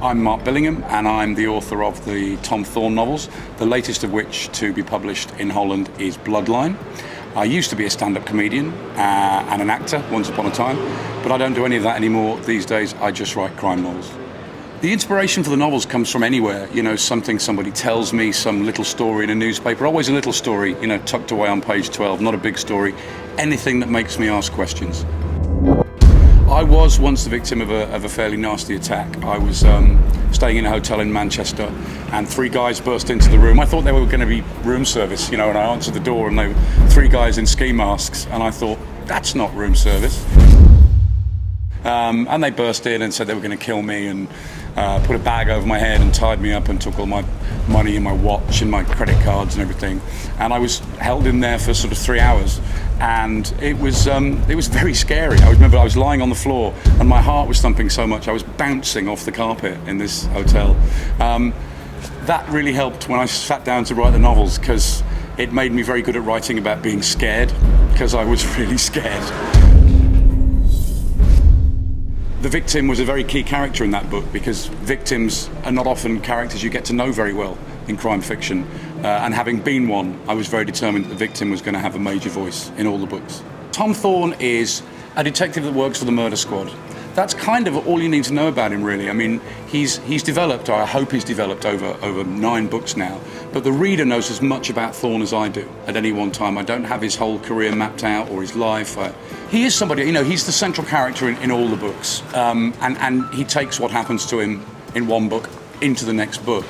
I'm Mark Billingham, and I'm the author of the Tom Thorne novels, the latest of which to be published in Holland is Bloodline. I used to be a stand-up comedian and an actor once upon a time, but I don't do any of that anymore. These days I just write crime novels. The inspiration for the novels comes from anywhere, something somebody tells me, some little story in a newspaper, always a little story, tucked away on page 12, not a big story, anything that makes me ask questions. I was once the victim of a fairly nasty attack. I was staying in a hotel in Manchester, and three guys burst into the room. I thought they were going to be room service, and I answered the door, and they were three guys in ski masks, and I thought, that's not room service. And they burst in and said they were going to kill me, and put a bag over my head and tied me up and took all my money and my watch and my credit cards and everything. And I was held in there for sort of 3 hours, and it was very scary. I remember I was lying on the floor and my heart was thumping so much I was bouncing off the carpet in this hotel. That really helped when I sat down to write the novels, because it made me very good at writing about being scared, because I was really scared. The victim was a very key character in that book, because victims are not often characters you get to know very well in crime fiction. And having been one, I was very determined that the victim was going to have a major voice in all the books. Tom Thorne is a detective that works for the murder squad. That's kind of all you need to know about him, really. I mean, he's developed, or I hope he's developed over 9 books now, but the reader knows as much about Thorne as I do at any one time. I don't have his whole career mapped out or his life. He is somebody, he's the central character in all the books, and he takes what happens to him in one book into the next book.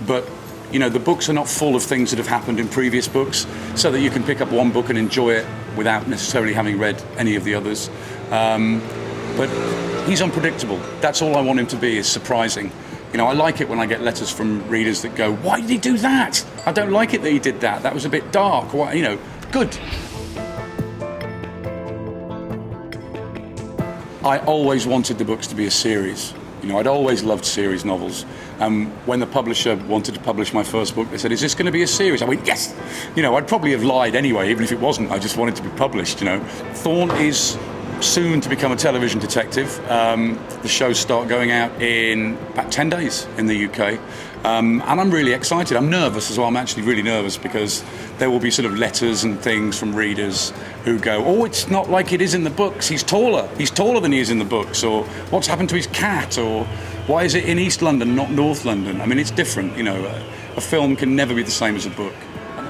But the books are not full of things that have happened in previous books, so that you can pick up one book and enjoy it without necessarily having read any of the others. But he's unpredictable. That's all I want him to be, is surprising. I like it when I get letters from readers that go, why did he do that? I don't like it that he did that. That was a bit dark. Why, good. I always wanted the books to be a series. I'd always loved series novels. When the publisher wanted to publish my first book, they said, is this going to be a series? I went, yes! I'd probably have lied anyway, even if it wasn't. I just wanted to be published, Thorne is soon to become a television detective. The shows start going out in about 10 days in the UK. And I'm really excited. I'm nervous as well. I'm actually really nervous, because there will be sort of letters and things from readers who go, oh, it's not like it is in the books. He's taller. He's taller than he is in the books. Or what's happened to his cat? Or why is it in East London, not North London? I mean, it's different. A film can never be the same as a book.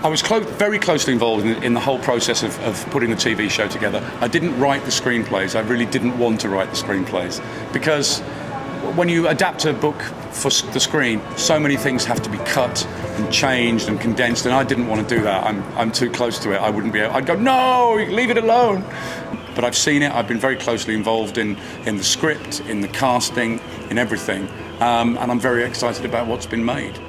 I was very closely involved in the whole process of putting the TV show together. I didn't write the screenplays. I really didn't want to write the screenplays, because when you adapt a book for the screen, so many things have to be cut and changed and condensed, and I didn't want to do that. I'm too close to it. I wouldn't be able. I'd go, no, leave it alone. But I've seen it. I've been very closely involved in the script, in the casting, in everything, and I'm very excited about what's been made.